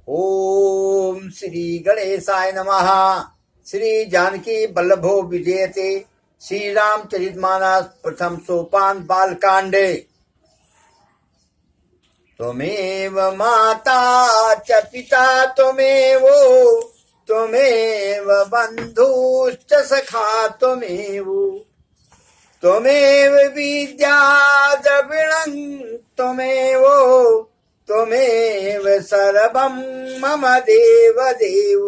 ओम श्री गणेशाय नमः। श्री जानकी वल्लभो विजयते। श्री रामचरितमानस प्रथम सोपान बालकांडे। त्वमेव माता च पिता त्वमेव बन्धुश्च सखा त्वमेव विद्या द्रविणं त्वमेव सर्वं मम देवदेव।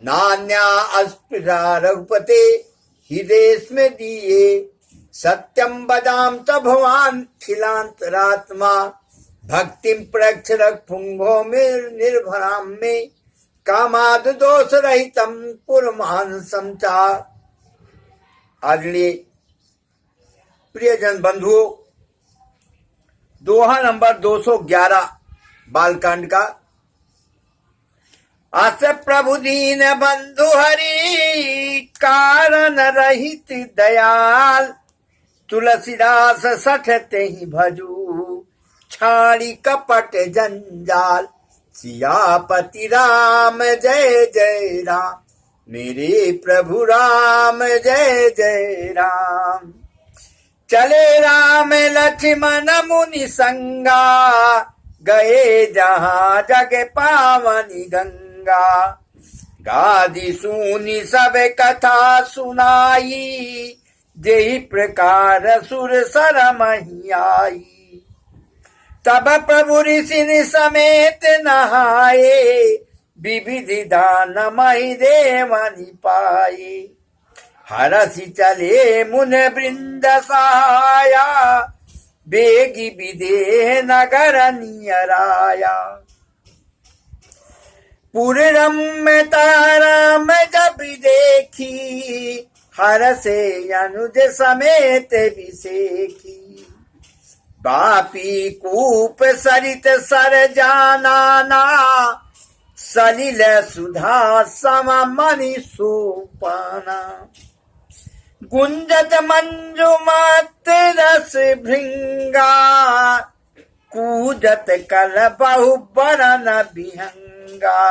नान्या अस्पृहा रघुपते हृदयेऽस्मे दीये। सत्यं वदाम च भवान् खिलान्तरात्मा। भक्तिं प्रक्षर पुंगो निर्भरां मे। कामाद दोष रहितं पुरमानसं च। आदरणीय प्रियजन बंधुओं, दोहा नंबर 211 बालकांड का। अस प्रभु दीन बंधु हरि कारण रहित दयाल। तुलसीदास सठते ही भजू छाड़ी कपट जंजाल। सियापति राम जय जय राम, मेरे प्रभु राम जय जय राम। चले राम लक्ष्मण मुनि संगा। गए जहाँ जग पावनी गंगा। गादी सुनी सब कथा सुनाई। जेहि प्रकार सुर सरमहि आई। तब प्रभु ऋषि समेत नहाए। विविधि दान महि देवनि पाए। हरसि चले मुन वृंद सहाया। बेगी विदेह नगर नियराया। पुररम्यता राम जब देखी। हरसे अनुज समेत विसेखी। बापी कूप सरित सर जानाना। सलिल सुधा सम मणि सोपाना। गुंजत मंजुमत रस भृंगा। कूजत कल बहु बरन विहंगा।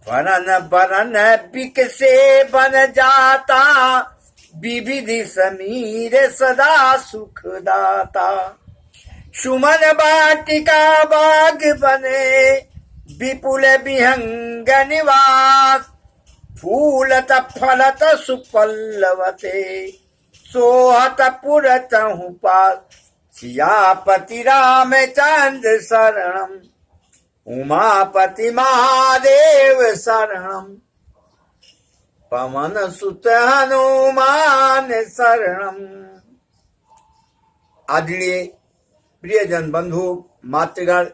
बरन बरन बिकसे बन जाता। विविधि समीर सदा सुखदाता। सुमन बाटिका बाग बने। विपुल विहंग निवास। फूलत फलत सुपल्लवते। सोहत पुरतहु पास। सियापति रामचंद्र शरणम। उमापति महादेव शरणम। पवन सुत हनुमान शरणम। आदरणीय प्रियजन बंधु, मातृगण,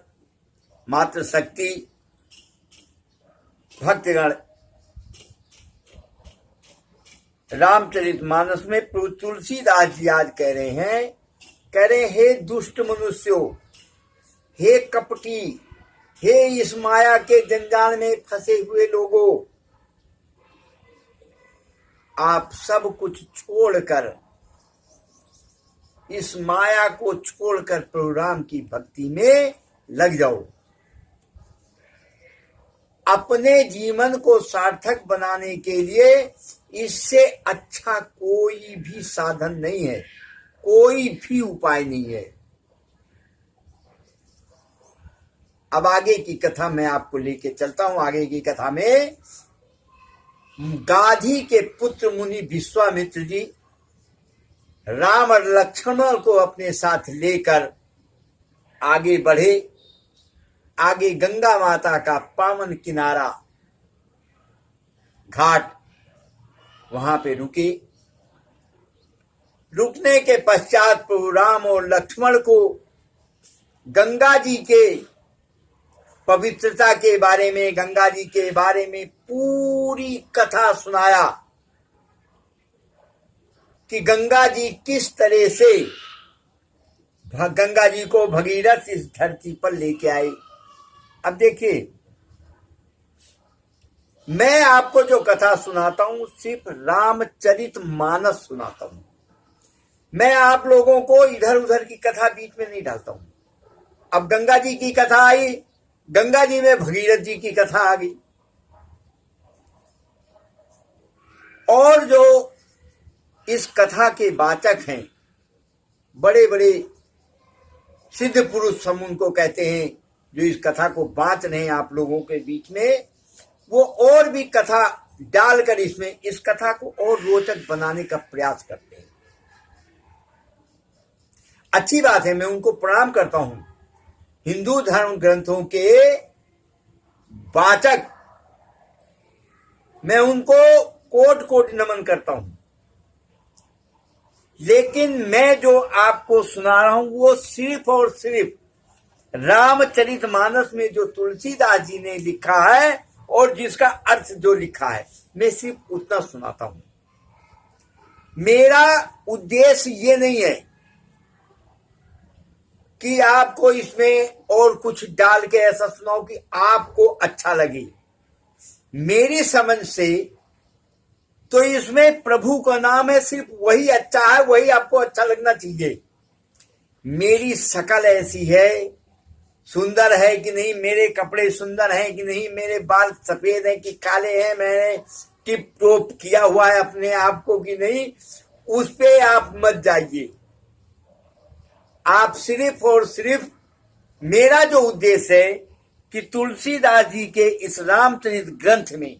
मातृशक्ति, भक्तगण, रामचरितमानस में प्रभु तुलसीदास जी आज कह रहे हैं, हे दुष्ट मनुष्यों, हे कपटी, हे इस माया के जंजाल में फंसे हुए लोगों, आप सब कुछ छोड़कर, इस माया को छोड़कर प्रभु राम की भक्ति में लग जाओ। अपने जीवन को सार्थक बनाने के लिए इससे अच्छा कोई भी साधन नहीं है, कोई भी उपाय नहीं है। अब आगे की कथा मैं आपको लेके चलता हूं। आगे की कथा में गाधी के पुत्र मुनि विश्वामित्र जी राम और लक्ष्मण को अपने साथ लेकर आगे बढ़े। आगे गंगा माता का पावन किनारा घाट, वहां पे रुके। रुकने के पश्चात प्रभु राम और लक्ष्मण को गंगा जी के पवित्रता के बारे में, गंगा जी के बारे में पूरी कथा सुनाया कि गंगा जी किस तरह से गंगा जी को भगीरथ इस धरती पर लेके आए। अब देखिए, मैं आपको जो कथा सुनाता हूं सिर्फ रामचरितमानस सुनाता हूं। मैं आप लोगों को इधर उधर की कथा बीच में नहीं डालता हूं। अब गंगा जी की कथा आई गंगा जी में भगीरथ जी की कथा आ गई। और जो इस कथा के वाचक हैं, बड़े बड़े सिद्ध पुरुष हम उनको कहते हैं, जो इस कथा को बांट रहे हैं आप लोगों के बीच में, वो और भी कथा डालकर इसमें इस कथा को और रोचक बनाने का प्रयास करते हैं। अच्छी बात है, मैं उनको प्रणाम करता हूं। हिंदू धर्म ग्रंथों के वाचक, मैं उनको कोटि कोटि नमन करता हूं। लेकिन मैं जो आपको सुना रहा हूं वो सिर्फ और सिर्फ रामचरितमानस में जो तुलसीदास जी ने लिखा है और जिसका अर्थ जो लिखा है, मैं सिर्फ उतना सुनाता हूं। मेरा उद्देश्य ये नहीं है कि आपको इसमें और कुछ डाल के ऐसा सुनाओ कि आपको अच्छा लगे। मेरी समझ से तो इसमें प्रभु का नाम है, सिर्फ वही अच्छा है, वही आपको अच्छा लगना चाहिए। मेरी शकल ऐसी है, सुंदर है कि नहीं, मेरे कपड़े सुंदर हैं कि नहीं, मेरे बाल सफेद हैं कि काले हैं, मैंने टिप टॉप किया हुआ है अपने आप को कि नहीं, उस पे आप मत जाइए। आप सिर्फ और सिर्फ, मेरा जो उद्देश्य है कि तुलसीदास जी के इस रामचरित ग्रंथ में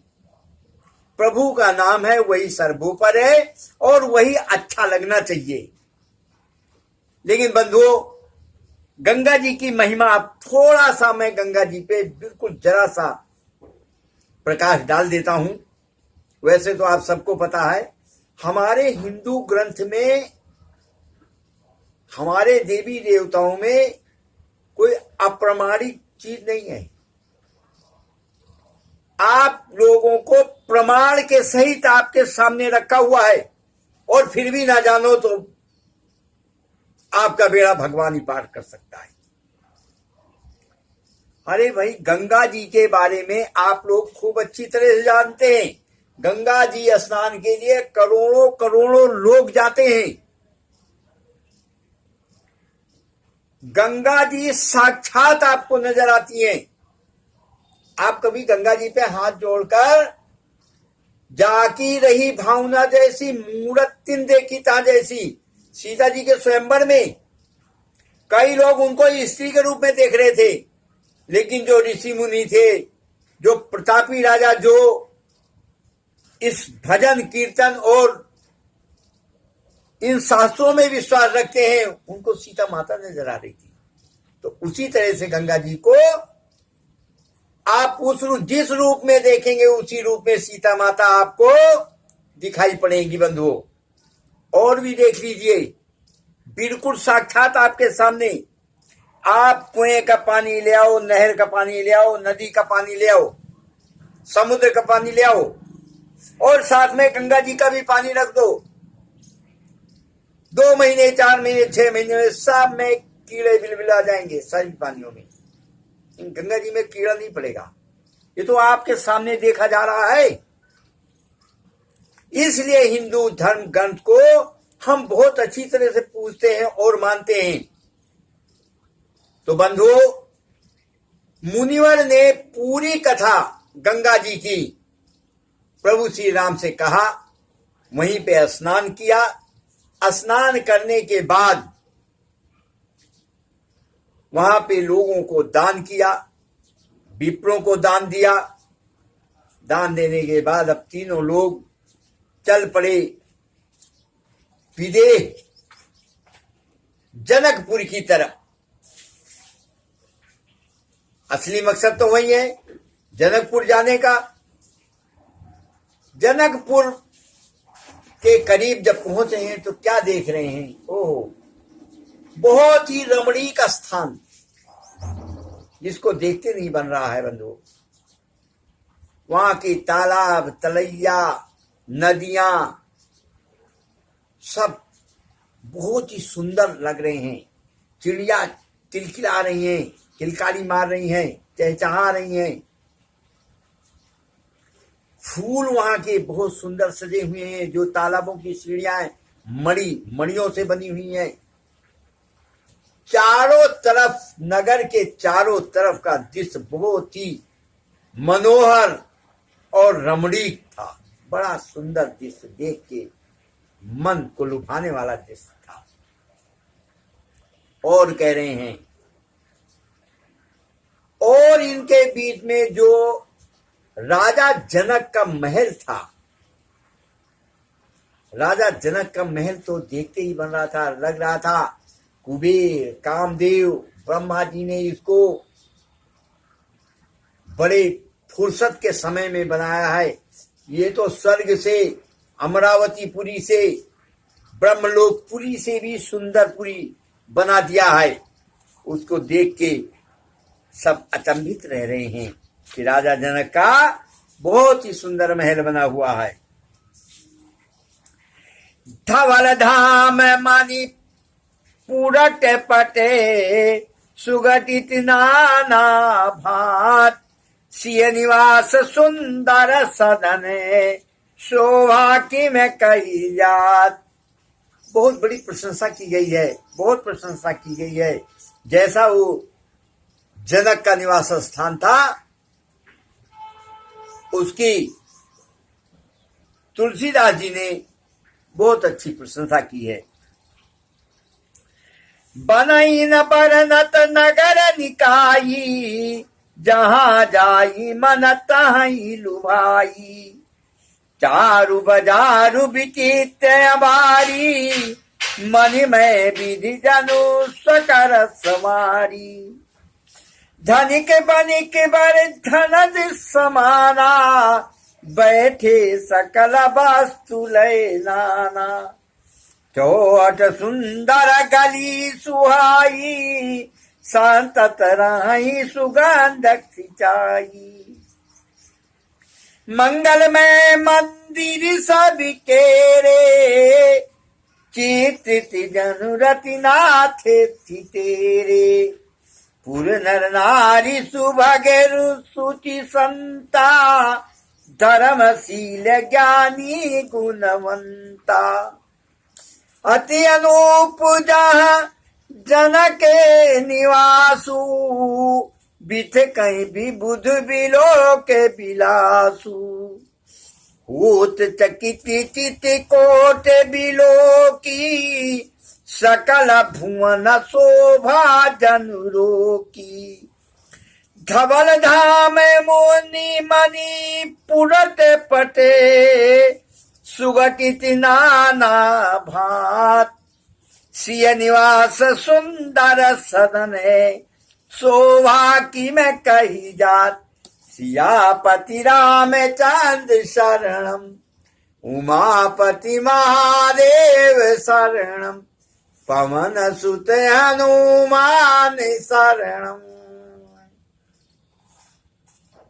प्रभु का नाम है, वही सर्वोपर है और वही अच्छा लगना चाहिए। लेकिन बंधुओं, गंगा जी की महिमा, अब थोड़ा सा मैं गंगा जी पे बिल्कुल जरा सा प्रकाश डाल देता हूं। वैसे तो आप सबको पता है, हमारे हिंदू ग्रंथ में, हमारे देवी देवताओं में कोई अप्रमाणिक चीज नहीं है। आप लोगों को प्रमाण के सहित आपके सामने रखा हुआ है, और फिर भी ना जानो तो आपका बेड़ा भगवान ही पार कर सकता है। अरे भाई, गंगा जी के बारे में आप लोग खूब अच्छी तरह से जानते हैं। गंगा जी स्नान के लिए करोड़ों करोड़ों लोग जाते हैं। गंगा जी साक्षात आपको नजर आती हैं। आप कभी गंगा जी पे हाथ जोड़कर जाकी रही भावना जैसी मूर्तिन देखी था, जैसी सीता जी के स्वयंवर में कई लोग उनको स्त्री के रूप में देख रहे थे, लेकिन जो ऋषि मुनि थे, जो प्रतापी राजा, जो इस भजन कीर्तन और इन शास्त्रों में विश्वास रखते हैं, उनको सीता माता नजर आ रही थी। तो उसी तरह से गंगा जी को आप जिस रूप में देखेंगे, उसी रूप में सीता माता आपको दिखाई पड़ेगी बंधुओं। और भी देख लीजिए, बिल्कुल साक्षात आपके सामने। आप कुएं का पानी ले आओ, नहर का पानी ले आओ, नदी का पानी ले आओ, समुद्र का पानी ले आओ, और साथ में गंगा जी का भी पानी रख दो। 2 महीने, 4 महीने, 6 महीने में सब में कीड़े बिलबिल आ जाएंगे सभी पानियों में। गंगा जी में कीड़ा नहीं पड़ेगा। ये तो आपके सामने देखा जा रहा है। इसलिए हिंदू धर्म ग्रंथ को हम बहुत अच्छी तरह से पूजते हैं और मानते हैं। तो बंधुओं, मुनिवर ने पूरी कथा गंगा जी की प्रभु श्री राम से कहा, वहीं पे स्नान किया। स्नान करने के बाद वहां पे लोगों को दान किया, विप्रों को दान दिया। दान देने के बाद अब तीनों लोग चल पड़े विदेह जनकपुर की तरफ। असली मकसद तो वही है, जनकपुर जाने का। जनकपुर के करीब जब पहुंचे हैं तो क्या देख रहे हैं? ओह, बहुत ही रमणीक स्थान, जिसको देखते नहीं बन रहा है बंधु। वहां की तालाब, तलैया, नदियां सब बहुत ही सुंदर लग रहे हैं। चिड़िया किलकिला रही हैं, किलकारी मार रही हैं, चहचहा रही हैं। फूल वहां के बहुत सुंदर सजे हुए हैं। जो तालाबों की सीढ़ियां मणियों से बनी हुई हैं। चारों तरफ, नगर के चारों तरफ का दृश्य बहुत ही मनोहर और रमणीक था। बड़ा सुंदर दृश्य, देख के मन को लुभाने वाला दृश्य था। और कह रहे हैं, और इनके बीच में जो राजा जनक का महल था, राजा जनक का महल तो देखते ही बन रहा था, लग रहा था कुबेर, कामदेव, ब्रह्मा जी ने इसको बड़े फुर्सत के समय में बनाया है। ये तो स्वर्ग से, अमरावतीपुरी से, ब्रह्मलोकपुरी से भी सुंदरपुरी बना दिया है। उसको देख के सब अचंभित रह रहे हैं कि राजा जनक का बहुत ही सुंदर महल बना हुआ है। धवल धाम मानी पूरट पटे, सुगठित नाना भात, सिय निवास सुंदर सदने, शोभा की में कही जात। बहुत बड़ी प्रशंसा की गई है, बहुत प्रशंसा की गई है। जैसा वो जनक का निवास स्थान था, उसकी तुलसीदास जी ने बहुत अच्छी प्रशंसा की है। बनई न बरनत नगर निकाई, जहां जाई मन तहीं लुभाई, चारु बजारु विचित्र अबारी, मनि में विधि जनु सकर समारी, धनिक बनिक बर धनद समाना, बैठे सकल वस्तु लय नाना, चौट सुंदर गली सुहाई, संतत राही सुगंध सिंचाई, मंगलमय मंदिर सब केरे, चित्रित जनु रति नाथ तेरे, पुर नर नारी सुभगेरु सुचि संता, धर्मशील ज्ञानी गुणवंता, अति अनूप जहाँ जनक निवासु, बिथ कहीं भी बुध बिलो के बिलासु, होत चकित चित कोट बिलो की, सकल भुवन शोभा जनुरो की, धवल धाम मोनी मणि पुरट पटे, सुगठित नाना भात, सिय निवास सुंदर सदन है, शोभा की में कही जात, सियापति रामचंद शरणम, उमापति महादेव शरणम, पवन सुत हनुमान शरणम।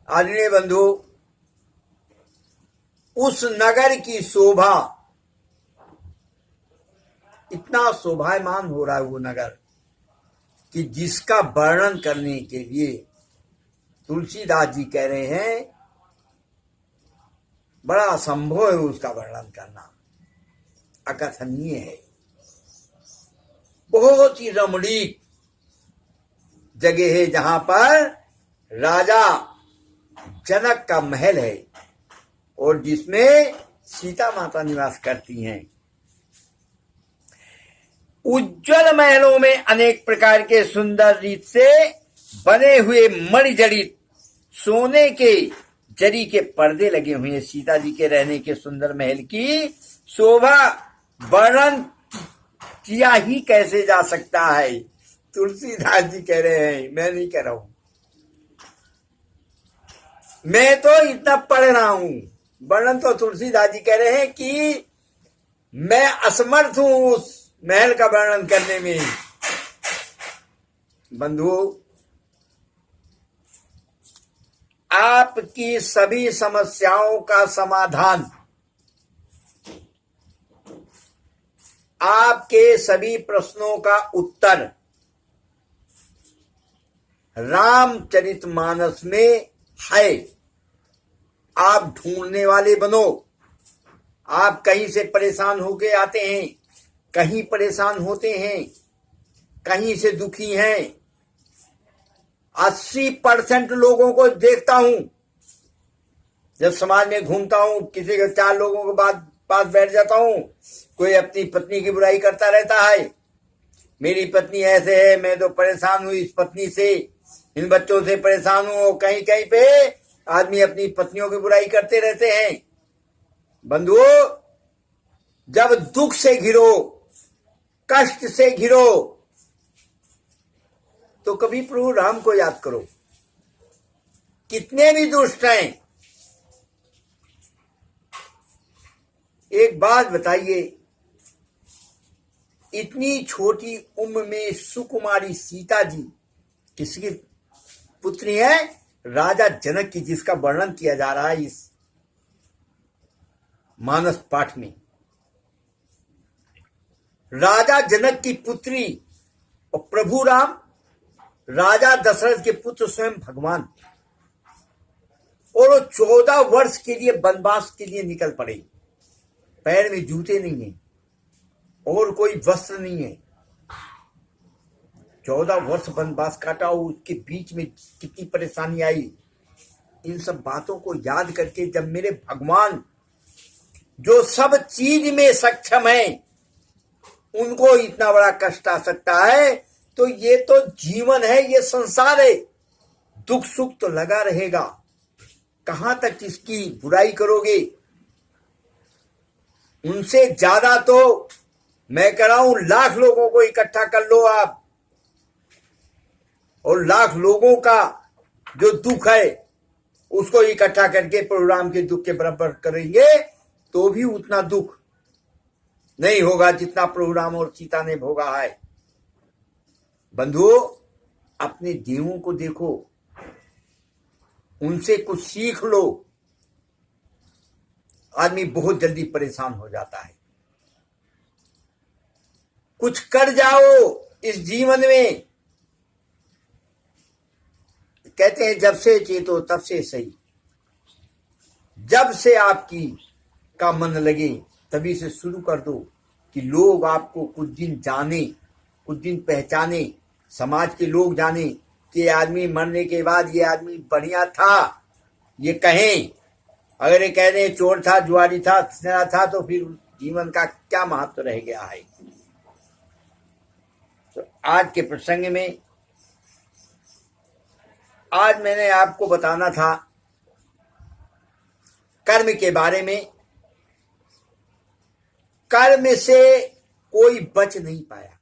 आदरणीय बंधु, उस नगर की शोभा, इतना शोभायमान हो रहा है वो नगर कि जिसका वर्णन करने के लिए तुलसीदास जी कह रहे हैं बड़ा असंभव है उसका वर्णन करना, अकथनीय है। बहुत ही रमणीक जगह है जहां पर राजा जनक का महल है और जिसमें सीता माता निवास करती हैं। उज्जवल महलों में अनेक प्रकार के सुंदर रीत से बने हुए मणिजड़ित सोने के जरी के पर्दे लगे हुए हैं। सीता जी के रहने के सुंदर महल की शोभा वर्णन किया ही कैसे जा सकता है। तुलसीदास जी कह रहे हैं, मैं नहीं कह रहा हूं, मैं तो इतना पढ़ रहा हूं। वर्णन तो तुलसीदास जी कह रहे हैं कि मैं असमर्थ हूं उस महल का वर्णन करने में। बंधुओं, आपकी सभी समस्याओं का समाधान, आपके सभी प्रश्नों का उत्तर रामचरितमानस में है। आप ढूंढने वाले बनो। आप कहीं से परेशान होके आते हैं, कहीं परेशान होते हैं, कहीं से दुखी हैं। 80% लोगों को देखता हूं, जब समाज में घूमता हूं, किसी के 4 लोगों के बाद पास बैठ जाता हूं, कोई अपनी पत्नी की बुराई करता रहता है। मेरी पत्नी ऐसे है, मैं तो परेशान हूं इस पत्नी से, इन बच्चों से परेशान हूं। कहीं कहीं पे आदमी अपनी पत्नियों की बुराई करते रहते हैं। बंधुओं, जब दुख से घिरो, कष्ट से घिरो, तो कभी प्रभु राम को याद करो। कितने भी दुष्ट हैं, एक बात बताइए, इतनी छोटी उम्र में सुकुमारी सीता जी किसकी पुत्री है? राजा जनक की, जिसका वर्णन किया जा रहा है इस मानस पाठ में। राजा जनक की पुत्री और प्रभु राम राजा दशरथ के पुत्र स्वयं भगवान, और वो 14 वर्ष के लिए वनवास के लिए निकल पड़े। पैर में जूते नहीं है और कोई वस्त्र नहीं है। 14 वर्ष वनवास काटा, उसके बीच में कितनी परेशानी आई। इन सब बातों को याद करके जब मेरे भगवान जो सब चीज में सक्षम है, उनको इतना बड़ा कष्ट आ सकता है, तो ये तो जीवन है, ये संसार है, दुख सुख तो लगा रहेगा। कहां तक इसकी बुराई करोगे? उनसे ज्यादा तो मैं कह रहा हूं, लाख लोगों को इकट्ठा कर लो आप, और लाख लोगों का जो दुख है उसको इकट्ठा करके प्रभु राम के दुख के बराबर करेंगे तो भी उतना दुख नहीं होगा जितना प्रभु राम और सीता ने भोगा है। बंधुओं, अपने देवों को देखो, उनसे कुछ सीख लो। आदमी बहुत जल्दी परेशान हो जाता है। कुछ कर जाओ इस जीवन में। कहते हैं जब से चेतो तब से सही। जब से आपकी का मन लगे तभी से शुरू कर दो कि लोग आपको कुछ दिन जाने, कुछ दिन पहचाने, समाज के लोग जाने कि आदमी मरने के बाद ये आदमी बढ़िया था, ये कहें। अगर ये कह दें चोर था, जुआरी था, था, तो फिर जीवन का क्या महत्व रह गया है। तो आज के प्रसंग में आज मैंने आपको बताना था कर्म के बारे में। कर्म से कोई बच नहीं पाया।